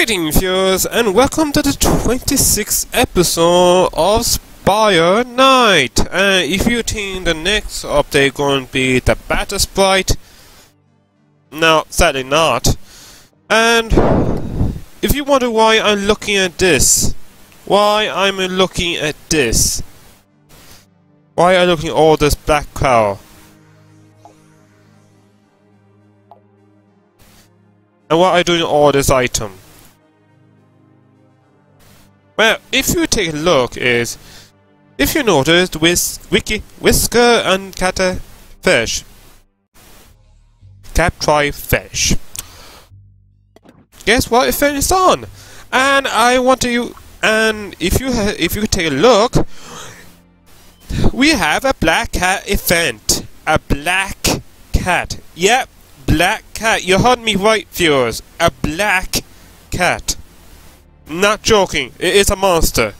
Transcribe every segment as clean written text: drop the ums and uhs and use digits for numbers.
Greetings viewers and welcome to the 26th episode of Spire Night. If you think the next update going to be the Battle Sprite, no, sadly not. And if you wonder why I'm looking at this, why I'm looking at all this black cow, and what I do in all this item. Well, if you take a look, if you notice Whisker and Catfish, Cataclysmic. Guess what event is on? And I want to, and if you take a look, we have a black cat event. A black cat. Yep, black cat. You heard me right, viewers. A black cat. Not joking, it is a monster.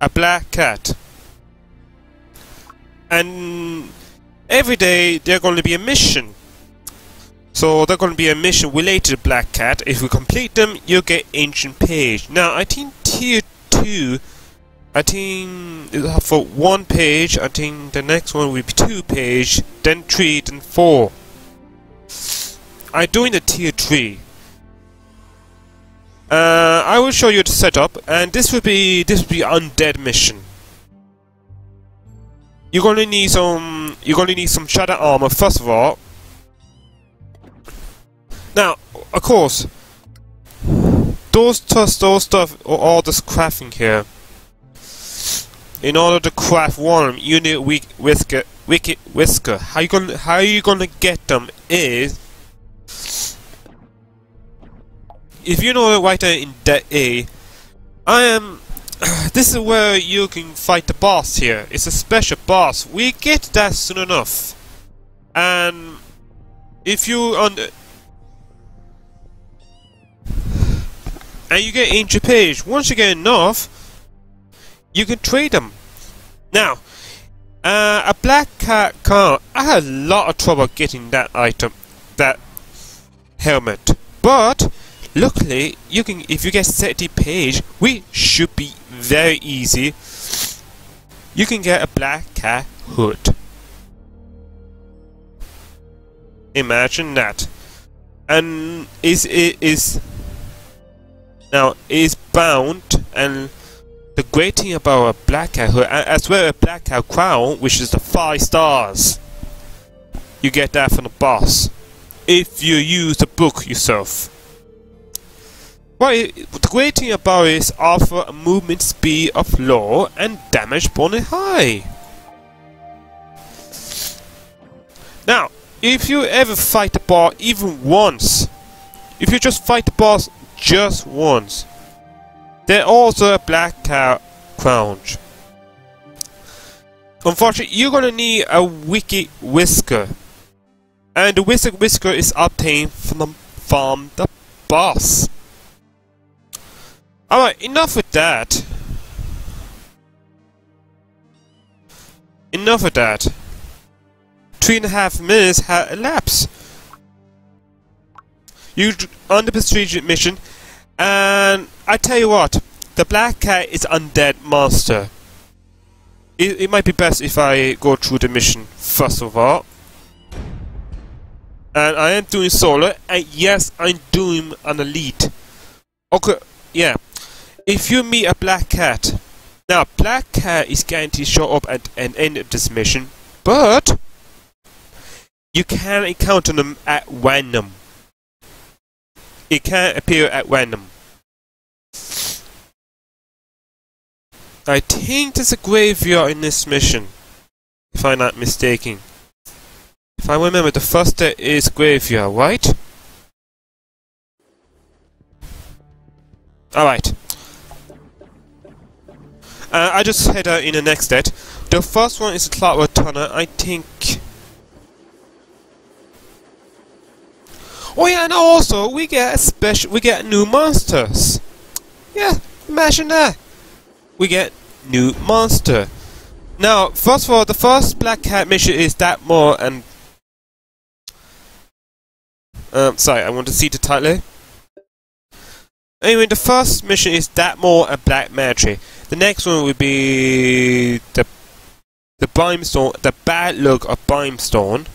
A black cat. And every day there's going to be a mission. So there's going to be a mission related to black cat. If you complete them, you get ancient page. Now I think tier 2, I think for 1 page, I think the next one will be 2 page, then 3, then 4. I'm doing the tier 3. I will show you the setup, and this will be undead mission. You're gonna need some shadow armor first of all. Now, of course, those stuff, all this crafting here. In order to craft one, you need Whisker. How you gonna get them is, if you know right there in that A, this is where you can fight the boss here. It's a special boss. We get that soon enough. And if you and you get ancient page. Once you get enough, you can trade them. Now, a black cat can't. I had a lot of trouble getting that item, that helmet, but luckily, you can, if you get 70 page, we should be very easy. You can get a black cat hood. Imagine that. And is bound, and the great thing about a black cat hood, as well as a black cat crown, which is the 5 stars, you get that from the boss if you use the book yourself. Well, the great thing about it is offer a movement speed of low and damage bonus high. Now, if you ever fight the boss even once, if you just fight the boss just once, there's also a black cat crown. Unfortunately, you're gonna need a wicked whisker, and the whisker is obtained from the boss. Alright, enough with that. Enough of that. 3.5 minutes have elapsed. You on the prestigious mission, and I tell you what, the black cat is undead monster. It might be best if I go through the mission first of all. And I am doing solo, and yes, I'm doing an elite. Okay, yeah. If you meet a black cat, now black cat is guaranteed to show up at an end of this mission, but you can encounter them at random. It can appear at random. I think there's a graveyard in this mission, if I'm not mistaken. If I remember, the first step is graveyard, right? Alright. I just head out in the next step. The first one is a clockwork tunnel, I think. Oh yeah, and also we get new monsters. Yeah, imagine that. We get new monster. Now, first of all, the first black cat mission is that more, and sorry, I want to see the title. Anyway, the first mission is that more a black magic. The next one will be the brimstone, the bad look of brimstone,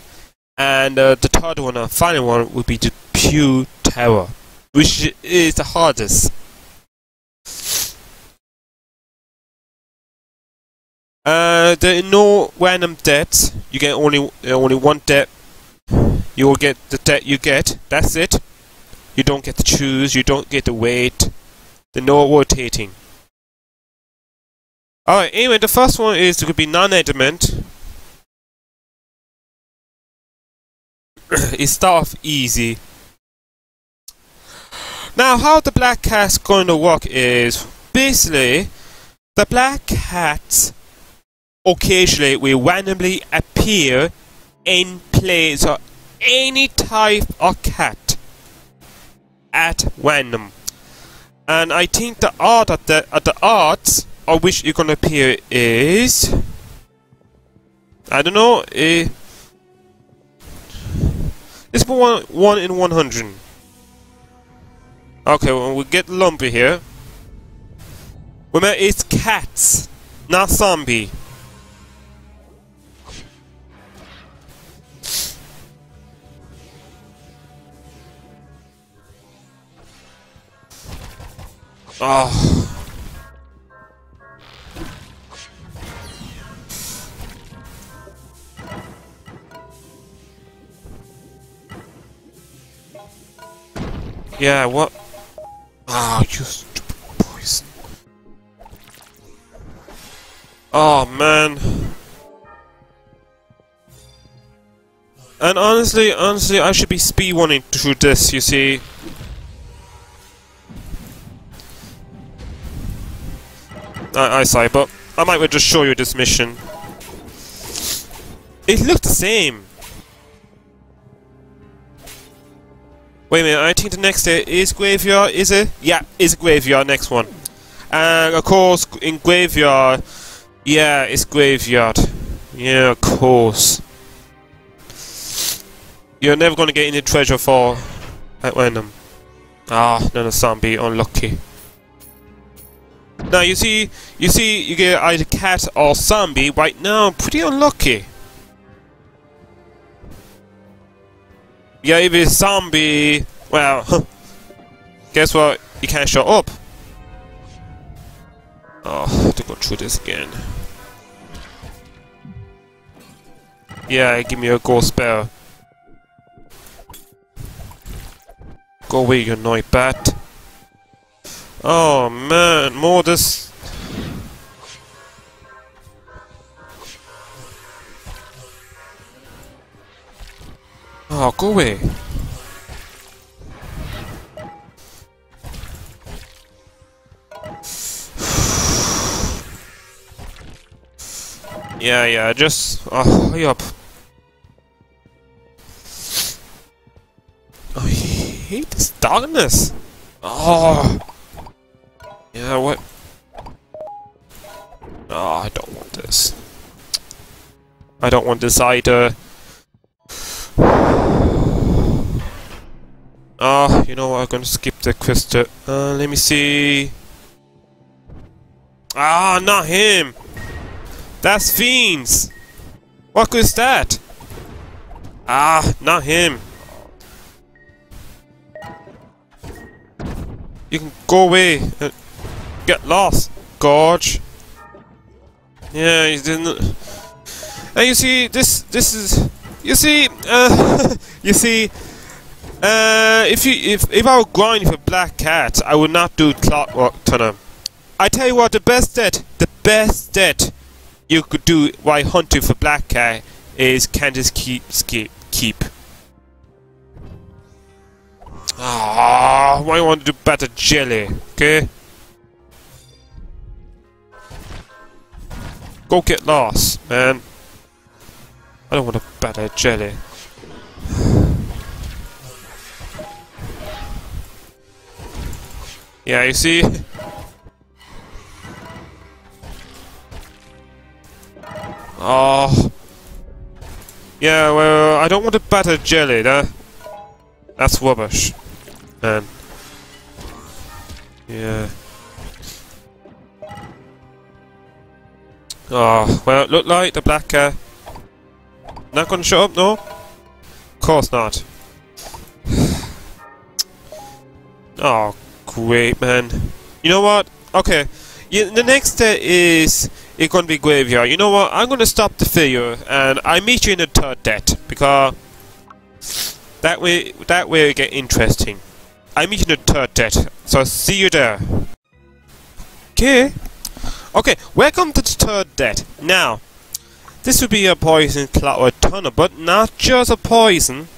and the third one, and final one, will be the pure terror, which is the hardest. There are no random deaths. You get only one death. You will get the death you get. That's it. You don't get to choose. You don't get to wait. There's no rotating. Alright, anyway, the first one is to be non-adamant. It starts off easy. Now, how the black cat's going to work is basically the black cats occasionally will randomly appear in place of any type of cat at random, and I think the art of the odds of which you're gonna appear is, I don't know, it's 1 in 100. Okay, well, we get lumpy here. Remember, it's cats, not zombie. Oh. Yeah, what? Ah, you stupid poison. Oh, man. And honestly, I should be speedrunning through this, you see. I say, but I might well just show you this mission. It looked the same. Wait a minute, I think the next day is graveyard, is it? Yeah, it's graveyard, next one. And of course, in graveyard, yeah, it's graveyard. Yeah, of course. You're never gonna get any treasure for at random. Ah, no, zombie, unlucky. Now you see, you get either cat or zombie. Right now, pretty unlucky. Yeah, if it's zombie, well, guess what? You can't show up. Oh, I have to go through this again. Yeah, give me a gold spell. Go away, you annoying bat. Oh man, more this. Oh, go away. Yeah, just hurry up. Oh, I hate this darkness. Oh. Yeah, what? Oh, I don't want this. I don't want this either. Oh, you know what? I'm gonna skip the crystal. Let me see. Ah, not him. That's fiends. What is that? Ah, not him. You can go away. Get lost, Gorge. Yeah, you didn't. And you see, this is. You see, you see. If I were grinding for black cats, I would not do clockwork tunnel. I tell you what, the best death you could do while hunting for black cat is Candace keep. Ah, why you want to do better jelly? Okay. Go get lost, man. I don't want a better jelly. Yeah, you see? Oh. Yeah, well, I don't want a better jelly, that's rubbish. Man. Yeah. Oh, well, it looked like the black cat not gonna show up, no? Of course not. Oh, great, man. You know what? Okay. Yeah, the next day is it's gonna be graveyard. You know what? I'm gonna stop the video and I meet you in the third death because that way it get interesting. I meet you in the third death, so see you there. Okay. Okay, welcome to the third death. Now, this will be a poison cloud or tunnel, but not just a poison.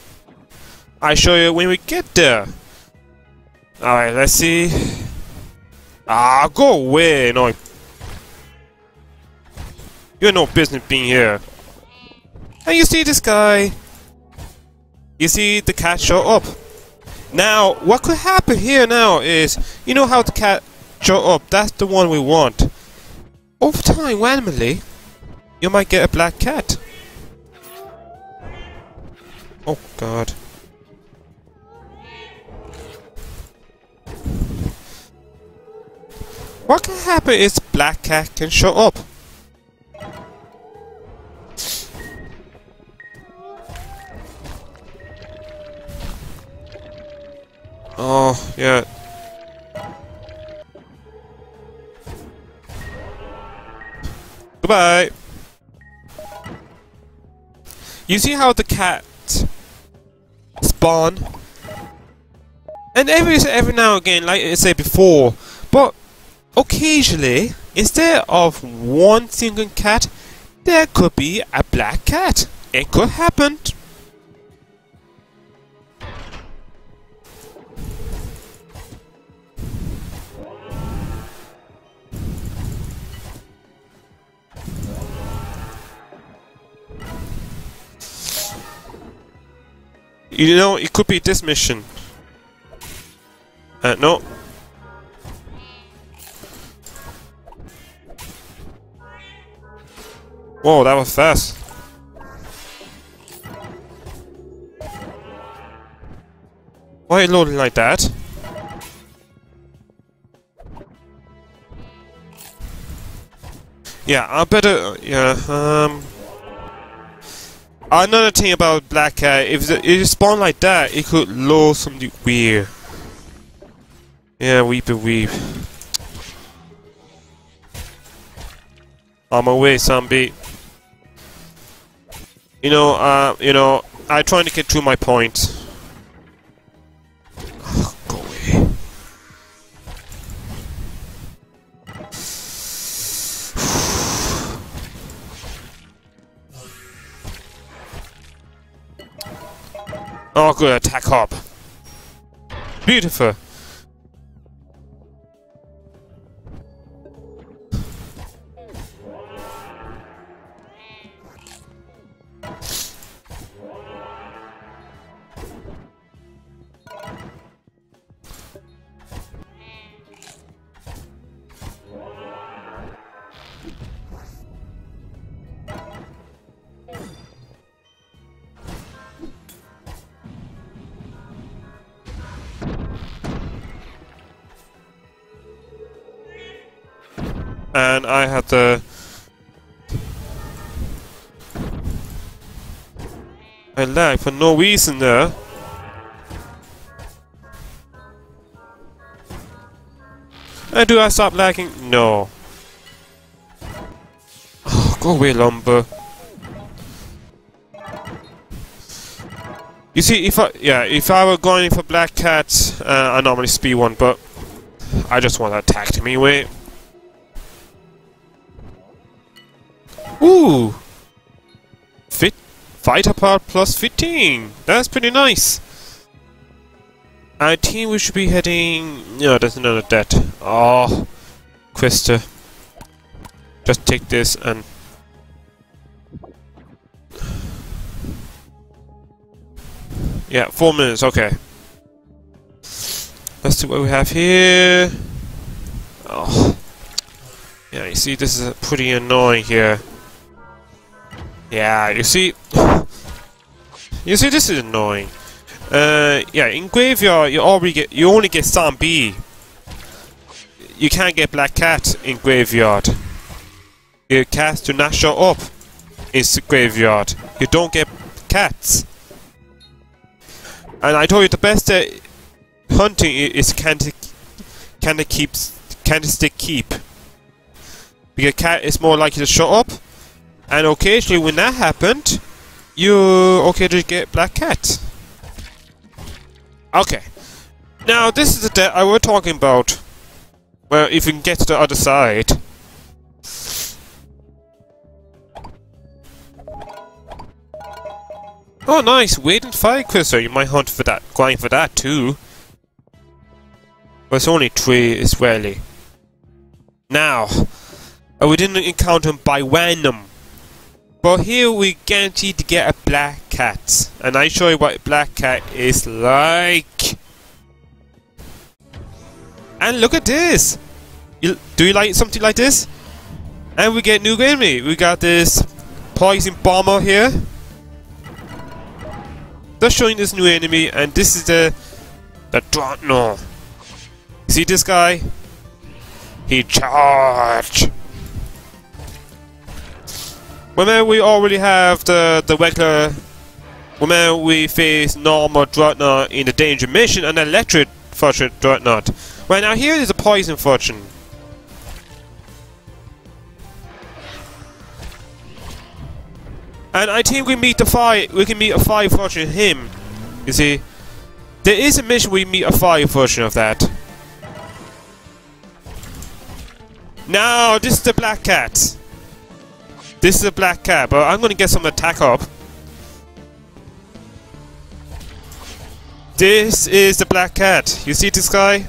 I show you when we get there. Alright, let's see. Ah, go away, no. You have no business being here. And you see this guy. You see the cat show up. Now, what could happen here now is, you know how the cat show up, that's the one we want. Over time, randomly, you might get a black cat. Oh god. What can happen is black cat can show up. Oh, yeah. Goodbye. You see how the cat spawn? And every now and again, like I said before, but occasionally, instead of one single cat, there could be a black cat. It could happen. You know, it could be this mission. No. Whoa, that was fast. Why are you loading like that? Yeah, I better... yeah, another thing about black cat, if it spawned like that, it could load something weird. Yeah, weep and weep. On my way, zombie. You know, I'm trying to get through my point. Oh, go away. Oh, good attack up. Beautiful. And I had to... I lag for no reason there. And do I stop lagging? No. Oh, go away, lumber. You see, if I were going for black cat, I normally speed one, but I just want to attack him anyway. Ooh! Fighter part plus 15! That's pretty nice! I think we should be heading... No, there's another death. Oh, Quista. Just take this and... Yeah, 4 minutes, okay. Let's see what we have here. Oh. Yeah, you see, this is pretty annoying here. Yeah, you see... You see, this is annoying. Yeah, in graveyard, you only get zombie. you can't get black cat in graveyard. Your cats do not show up in graveyard. You don't get cats. And I told you the best hunting is candlestick keep. Because cat is more likely to show up, and occasionally when that happened, you occasionally get black cat. Okay. Now this is the deck I was talking about. Well, if you can get to the other side. Oh nice, waiting fire crystal. You might hunt for that, grind for that too. But it's only 3, it's rarely. Now, we didn't encounter him by random. But here we guaranteed to get a black cat. And I show you what black cat is like. And look at this! Do you like something like this? And we get new enemy. We got this poison bomber here. Just showing this new enemy, and this is the Dreadnought. See this guy? He charged. Remember, we already have the regular. Remember, we face normal Dreadnought in the danger mission and electric version Dreadnought. Right now, here is a poison version. And I think we meet the fire. We can meet a fire version of him. You see, there is a mission we meet a fire version of that. Now this is the black cat. This is a black cat, but I'm gonna get some attack up. This is the black cat. You see this guy?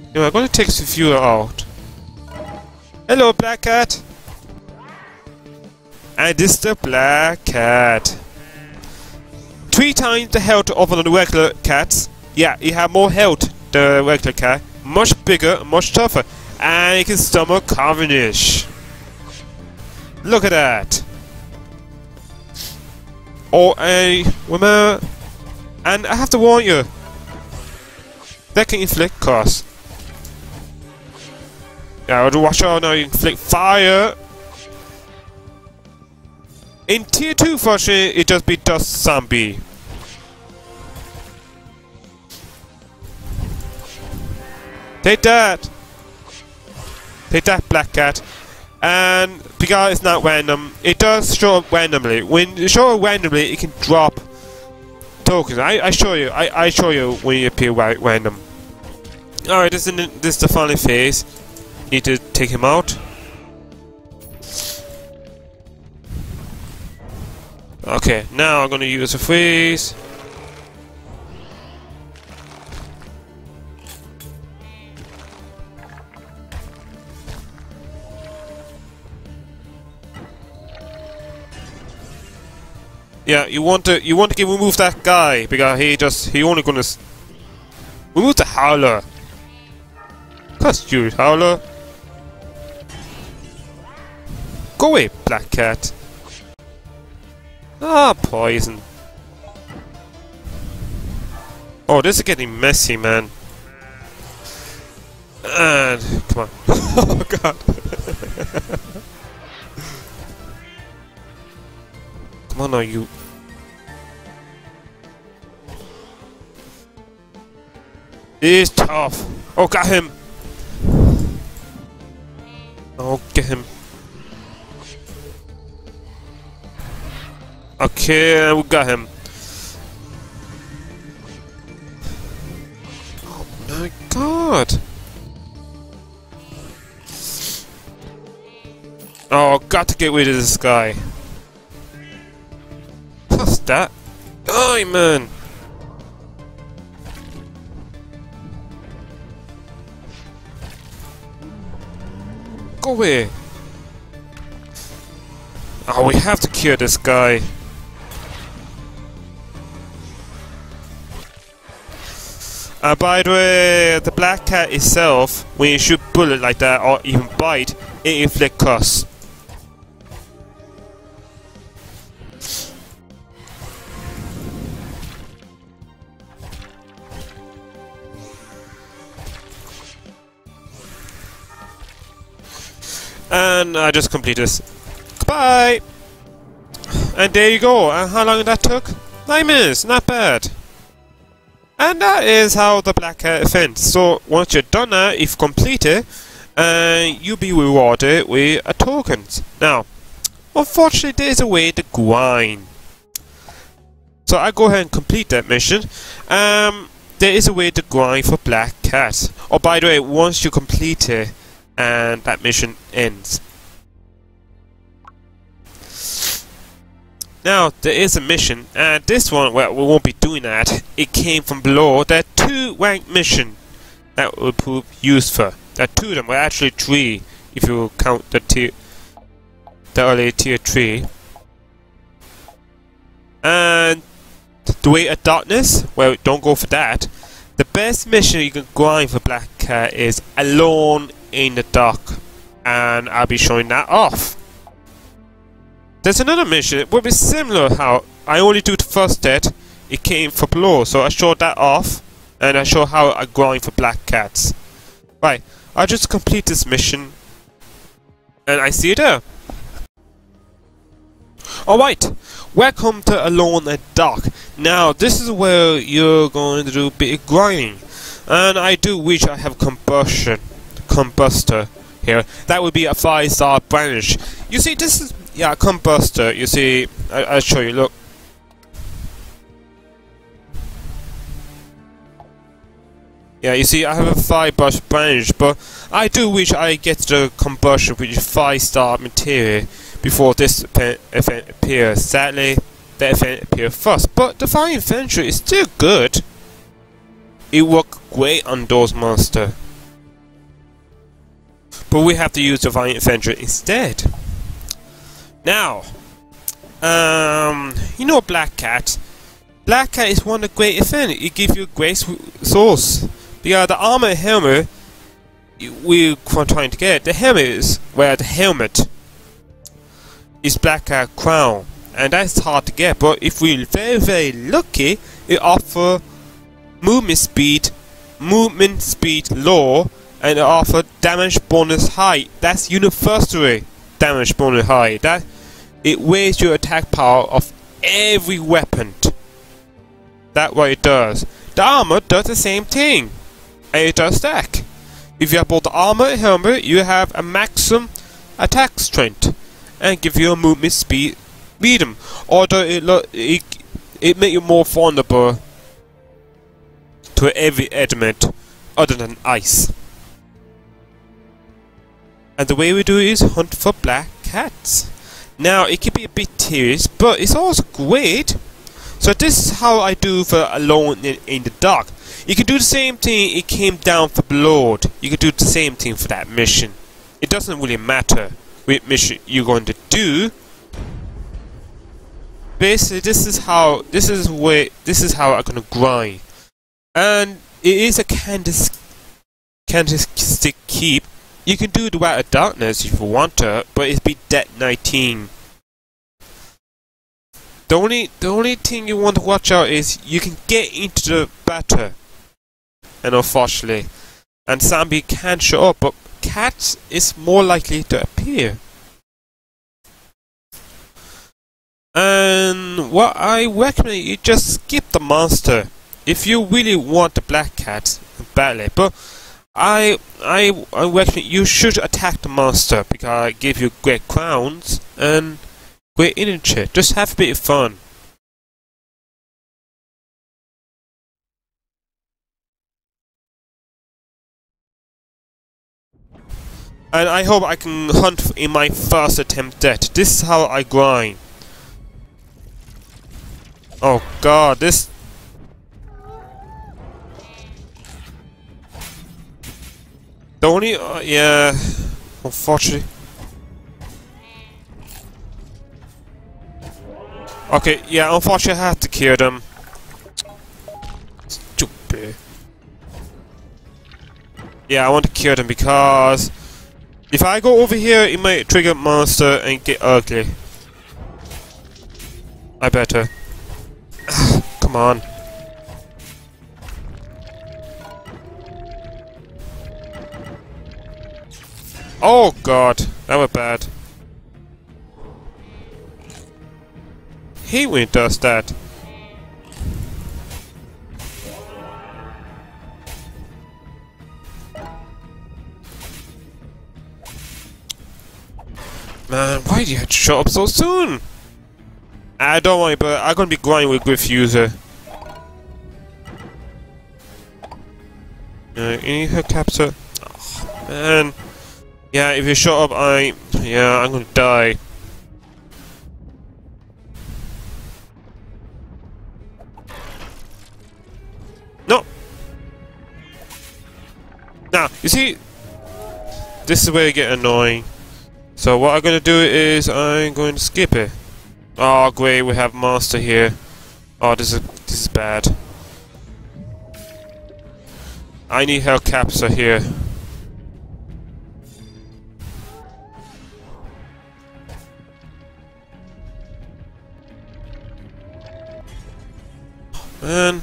You know, I'm gonna take the viewer out. Hello, black cat. And this is the black cat. 3 times the health of the regular cats. Yeah, he have more health than the regular cat. Much bigger, much tougher. And he can stomach Carnage. Look at that. Oh, remember, and I have to warn you. That can inflict cost. Yeah, watch out now, you inflict fire. In tier 2 version, it just be dust zombie. Take that! Take that, black cat. And because it's not random, it does show up randomly. When you show up randomly, it can drop tokens. I show you. I show you when you appear random. Alright, this is the final phase. Need to take him out. Okay, now I'm gonna use a freeze. Yeah, you want to remove that guy because he only gonna remove the howler. Cuss you, howler. Go away, black cat. Ah, poison. Oh, this is getting messy, man. And come on. Oh god. Come on now, you. He's tough. Oh, got him. Oh, get him. Okay, we got him. Oh my god. Oh, got to get rid of this guy. What's that? Oh, man. Go away. Oh, we have to kill this guy. By the way, the black cat itself, when you shoot bullet like that or even bite, it inflicts cost. And I just complete this. Goodbye! And there you go. And how long that took? 9 minutes, not bad. And that is how the Black Cat offends. So once you're done that, if you complete it, you'll be rewarded with a tokens. Now, unfortunately, there's a way to grind. So I go ahead and complete that mission. There is a way to grind for Black Cat. Oh, by the way, once you complete it, and that mission ends. Now, there is a mission, and this one, well, we won't be doing that. It came from below. There are 2 ranked missions that will prove useful. There are 2 of them, well, actually 3, if you count the early tier 3. And the Way of Darkness, well, don't go for that. The best mission you can grind for Black Cat is Alone in the Dark, and I'll be showing that off. There's another mission will be similar. How I only do the first death. It came from below, so I showed that off, and I show how I grind for Black Cats. Right, I'll just complete this mission, and I see you there. Alright, welcome to Alone in the Dark. Now, this is where you're going to do a bit of grinding, and I do wish I have Combuster here. That would be a 5-star branch. You see, this is, yeah, Combuster. You see, I'll show you, look. Yeah, you see, I have a 5-star branch, but I do wish I get the Combustion, which is 5-star material, before this event appears. Sadly, the event appears first, but the Fire Infantry is still good. It works great on those monsters. But we have to use the Fire Infantry instead. Now, you know Black Cat. Black Cat is one of the great events. It gives you a great source. Because the armor and helmet we're trying to get. The helmet is where the helmet is Black Cat crown, and that's hard to get. But if we're very lucky, it offers movement speed low, and it offers damage bonus high. That's universally damage bonus high. That it raises your attack power of every weapon. That's what it does. The armor does the same thing, and it does stack. If you have both the armor and helmet, you have a maximum attack strength and give you a movement speed medium. Although it makes you more vulnerable to every element other than ice. And the way we do it is hunt for Black Cats. Now, it can be a bit tedious, but it's also great. So this is how I do for Alone in the Dark. You can do the same thing. It came down for Blood. You can do the same thing for that mission. It doesn't really matter which mission you're going to do. Basically, this is how I'm gonna grind. And it is a candlestick keep. You can do the Way of Darkness if you want to, but it'll be dead 19. The only thing you want to watch out is you can get into the battle, and unfortunately, and zombie can show up, but cats is more likely to appear. And what I recommend, you just skip the monster if you really want the Black Cat badly. But I recommend you should attack the monster because it gives you great crowns and great energy. Just have a bit of fun. And I hope I can hunt in my first attempt dead. This is how I grind. Oh god, this... The only... yeah... Unfortunately... Okay, yeah, unfortunately I have to kill them. Stupid. Yeah, I want to kill them because... if I go over here, it might trigger monster and get ugly. I better. Come on. Oh god. That was bad. Hate when it does that. Man, why do you have to show up so soon? I don't worry, but I'm gonna be grinding with Gryff-User. Any her capture? Oh, man. Yeah, if you show up, I'm gonna die. No. Now, you see, this is where you get annoying. So what I'm gonna do is I'm going to skip it. Oh great, we have master here. Oh, this is bad. I need her capture here. Man.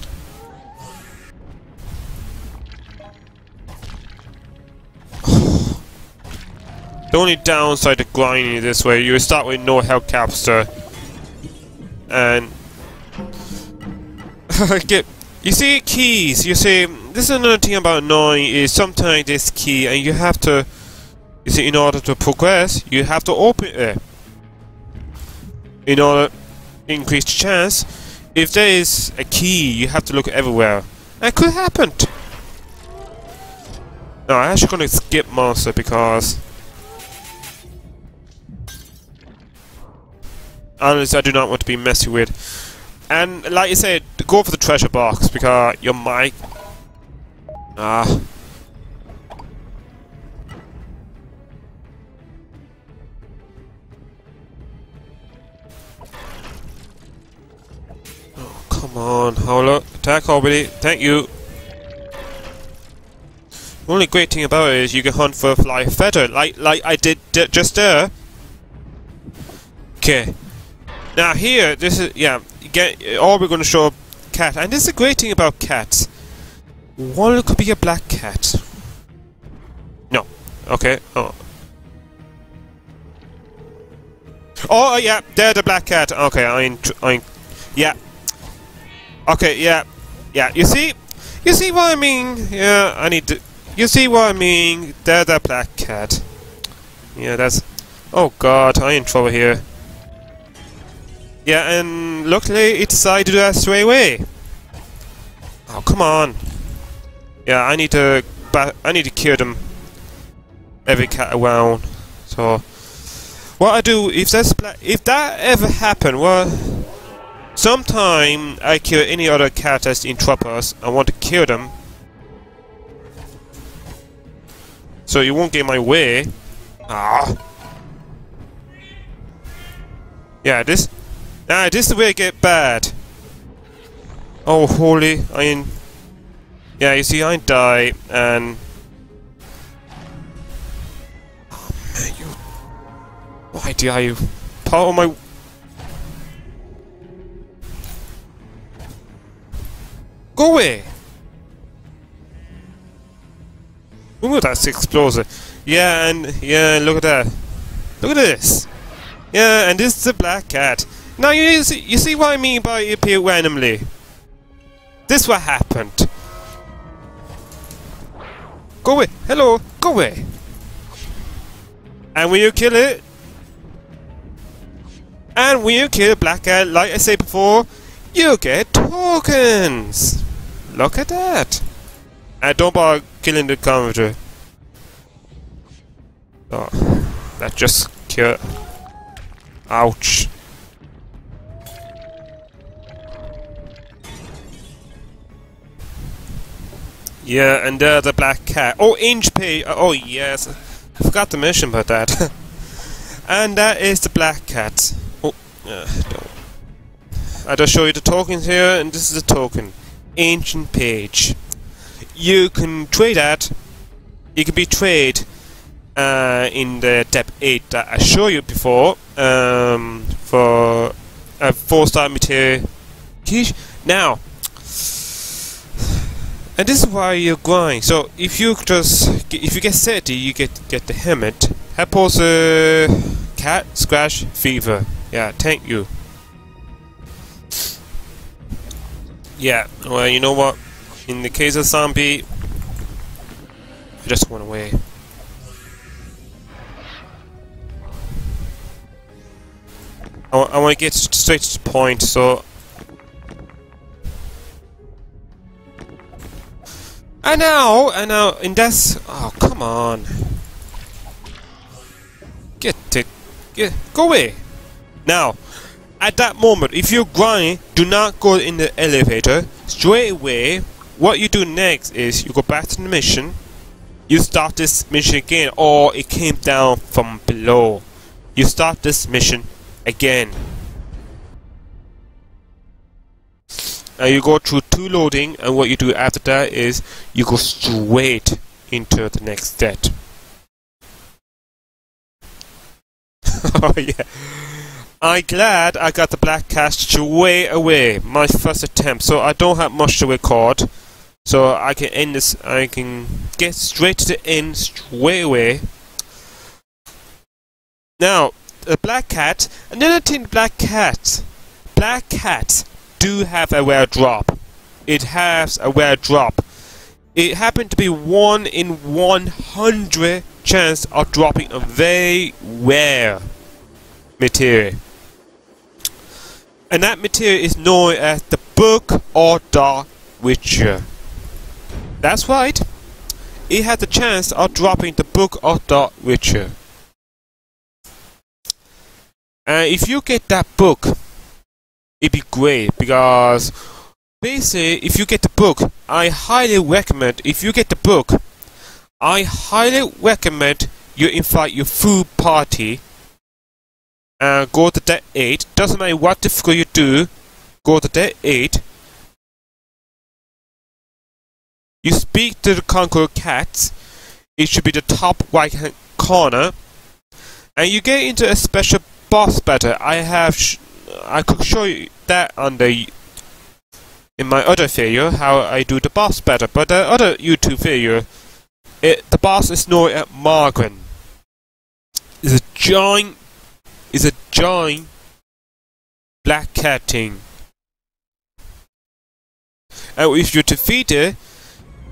The only downside to grinding this way, you start with no health capture. And you see keys, you see this is another thing about annoying is sometimes this key and you have to, you see, in order to progress you have to open it in order to increase the chance. If there is a key you have to look everywhere. That could happen. No, I'm actually gonna skip master because honestly I do not want to be messy with. And like you said, go for the treasure box because your mic. Oh, come on, hold up, attack already. Thank you. The only great thing about it is you can hunt for a fly feather, like I did just there. Okay. Now here, this is or we're going to show a cat, and this is a great thing about cats. One could be a black cat. No. Okay. Oh. Oh yeah, they're the black cat. Okay, yeah. Okay, yeah. You see what I mean? Yeah, I need to. You see what I mean? They're the black cat. Yeah, that's. Oh God, I'm in trouble here. Yeah, and luckily it decided to do that straight away. Oh, come on. Yeah, I need to kill them. Every cat around. So, what I do if that ever happened, well, sometime I kill any other cat that's in troubles. I want to kill them, so you won't get in my way. Ah. Yeah, this is the way it get bad. Oh, holy, yeah, you see, I die, and... Oh, man, you... Why dare you? Part of my... Go away! Look at that explosive. Yeah, and... Yeah, look at that. Look at this! Yeah, and this is a black cat. Now you see what I mean by it appear randomly. This what happened. Go away. Hello. Go away. And when you kill it, black cat, like I said before, you get tokens. Look at that. And don't bother killing the converter. Oh, that just killed. Ouch. Yeah, and the black cat. Oh, inch pay. Oh, yes. I forgot to mention about that. And that is the black cat. Oh, no. I just show you the tokens here, and this is the token. Ancient page. You can trade that. You can be traded in the depth 8 that I showed you before. For a 4-star material. Now, And this is why you grind. So if you get 30, you get the helmet. Apples, cat scratch fever. Yeah, thank you. Yeah, well, you know what? In the case of zombie, I just went away. I want to get straight to the point, so. And now, and that's. Oh, come on. Go away. Now, at that moment, if you're grinding, do not go in the elevator. Straight away, what you do next is you go back to the mission. You start this mission again, or it came down from below. You start this mission again. And you go through 2 loading, and what you do after that is you go straight into the next step. Oh yeah. I'm glad I got the black cat straight away. My first attempt, so I don't have much to record. So I can end this. I can get straight to the end straight away. Now, the black cat. Another thing, black cats do have a rare drop. It has a rare drop. It happened to be 1 in 100 chance of dropping a very rare material. And that material is known as the Book of the Witcher. That's right. It has a chance of dropping the Book of the Witcher. And if you get that book, it'd be great, because basically, if you get the book, I highly recommend. If you get the book, I highly recommend you invite your full party. Go to Dead 8. Doesn't matter what difficult you do. Go to Dead 8. You speak to the Conqueror Cats. It should be the top right hand corner. And you get into a special boss battle. I could show you that in my other video, how I do the boss battle. But the other YouTube video, the boss is known as Margren. It's a giant black cat thing. And if you defeat it,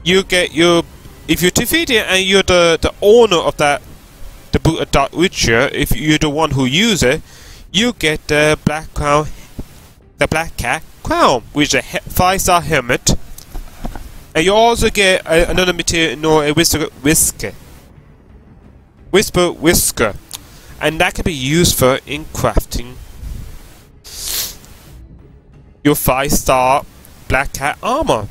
you get your. If you defeat it and you're the owner of the Book of the Witcher, if you're the one who uses it, you get the black crown, the black cat crown, which is a 5-star helmet. And you also get another material known as Whisper Whisker. And that can be useful in crafting your 5-star black cat armor.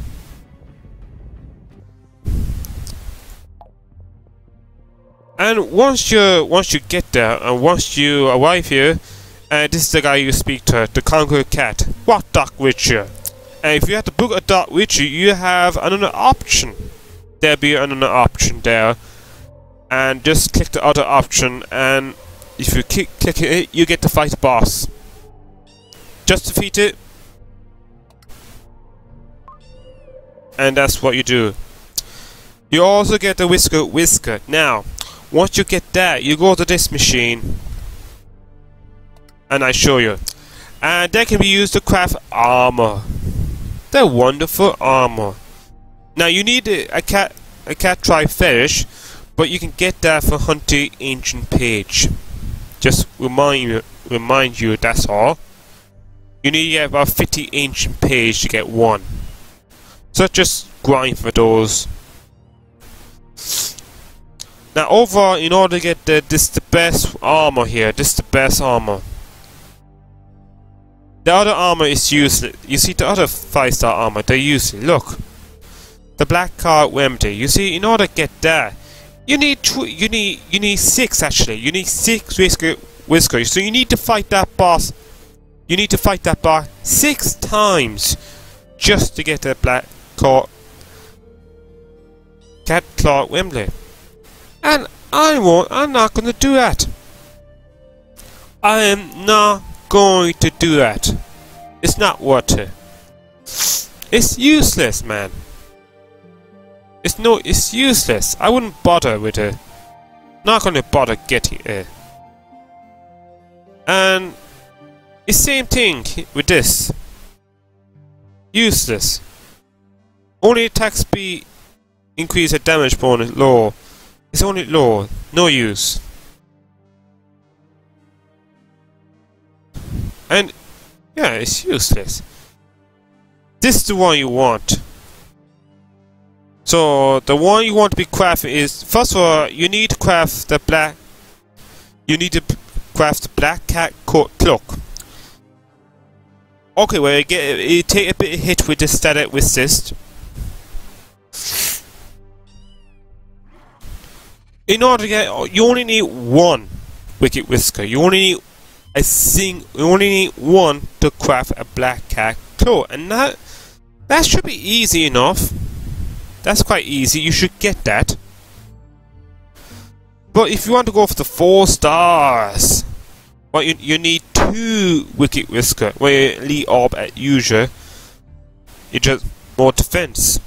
And once you get there, and once you arrive here, and this is the guy you speak to, the Conqueror Cat, what Dark Witcher. And if you have the Book of Dark Witcher, you have another option. There'll be another option there, and just click the other option, and if you click it, you get to fight the boss. Just defeat it, and that's what you do. You also get the Whisker. Now, once you get that, you go to this machine, and I show you. And that can be used to craft armor. They're wonderful armor. Now you need a cat tribe fetish, but you can get that for hunting ancient page. Just remind you, that's all. You need to get about 50 ancient page to get one. So just grind for those. Now overall, in order to get the best armor here, this is the best armor. The other armor is useless. You see the other 5-star armor, they're useless. Look, the black card remedy. You see, in order to get that, you need 6 actually. You need 6 whiskers. So you need to fight that boss. You need to fight that boss 6 times just to get the black card cat claw Wembley. And I'm not gonna do that. I am not going to do that. It's not worth it. It's useless, man. It's useless. I wouldn't bother with it. Not gonna bother getting it. And it's same thing with this. Useless. Only attack speed increase a damage bonus low. It's only low. No use. And yeah, it's useless. This is the one you want. So the one you want to be crafting is, first of all, you need to craft the black. You need to craft the black cat cloak. Okay, well you take a bit of hit with the static resist. In order to get, you only need one Wicked Whisker. You only need one to craft a black cat cloak, and that should be easy enough. That's quite easy. You should get that. But if you want to go for the 4 stars, well, you need 2 Wicked Whisker. Where Lee Orb at usual, it's just more defense.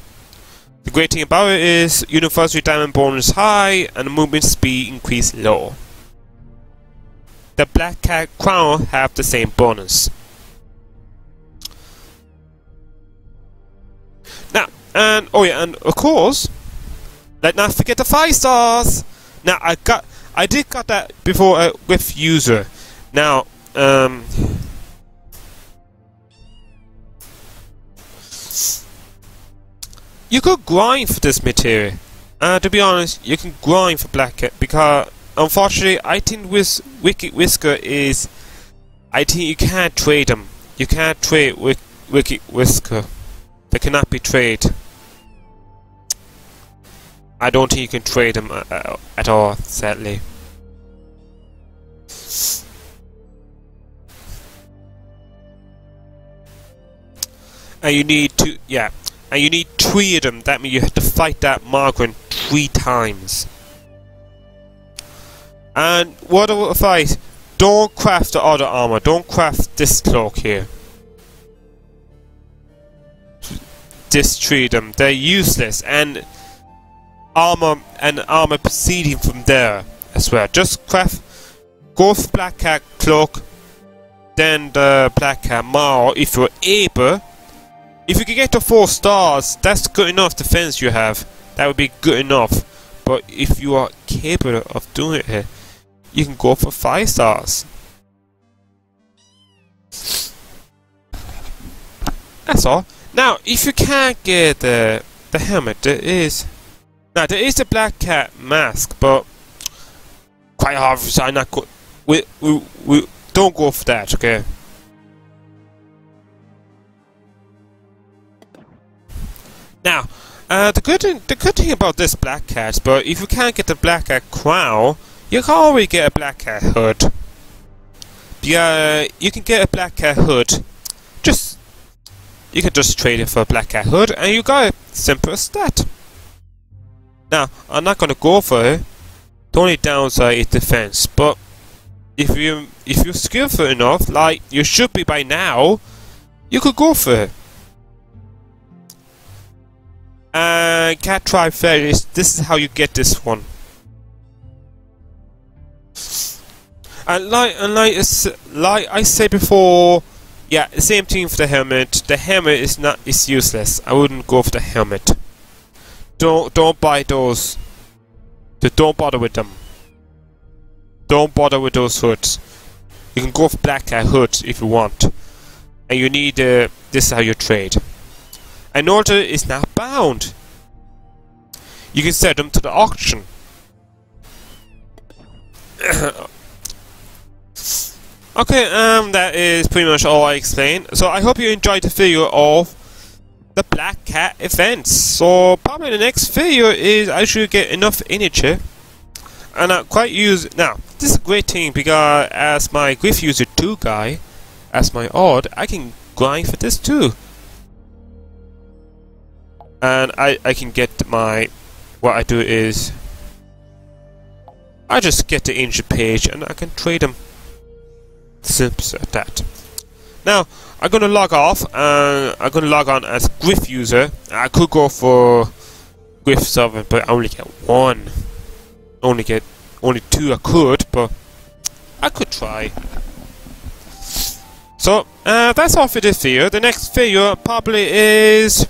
The great thing about it is universal diamond bonus high and the movement speed increase low. The Black Cat Crown have the same bonus. Now, and oh yeah, and of course, let's not forget the 5 stars. Now I did got that before Gryff-User. Now, you could grind for this material. To be honest, you can grind for Black Cat because, unfortunately, I think with Wicked Whisker is, I think you can't trade them. You can't trade with Wicked Whisker. They cannot be traded. I don't think you can trade them at all, sadly. And you need to, yeah. And you need 3 of them. That means you have to fight that Margaret 3 times. And what advice? Don't craft the other armor. Don't craft this cloak here. Just 3 of them. They're useless. And armor proceeding from there as well. Just craft. Go for Black Cat cloak. Then the Black Cat Maul if you're able. If you can get to 4 stars, that's good enough defense you have. That would be good enough. But if you are capable of doing it, you can go for 5 stars. That's all. Now, if you can't get the helmet, there is the Black Cat mask, but quite obvious. I'm not go. We don't go for that, okay? Now, the good thing about this Black Cat, but if you can't get the Black Cat crown, you can always get a Black Cat hood. Yeah, you can get a Black Cat hood. You can just trade it for a Black Cat hood, and you got a simple stat. Now, I'm not gonna go for it. The only downside is defense, but if you're skillful enough, like you should be by now, you could go for it. Cat Tribe Fairies, this is how you get this one. And like I said before, yeah, the same thing for the helmet. The helmet is useless. I wouldn't go for the helmet. Don't buy those. Don't bother with them. Don't bother with those hoods. You can go for Black Cat hoods if you want. And you need this is how you trade. An order is not bound. You can sell them to the auction. Okay, that is pretty much all I explained. So I hope you enjoyed the video of the Black Cat events. So probably the next video is I should get enough energy. And I quite use now. This is a great thing because as my Gryff-User 2 guy, as my odd, I can grind for this too. And I can get my, what I do is I just get the ancient page and I can trade them. Simple as that. Now I'm gonna log off and I'm gonna log on as Gryff-User. I could go for Gryff-User, but I only get one. Only two I could, but I could try. So, that's all for this video. The next video probably is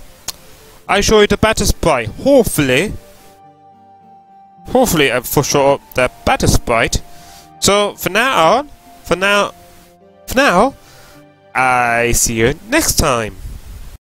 I show you the battle sprite. Hopefully I've for sure the battle sprite. So for now, I see you next time.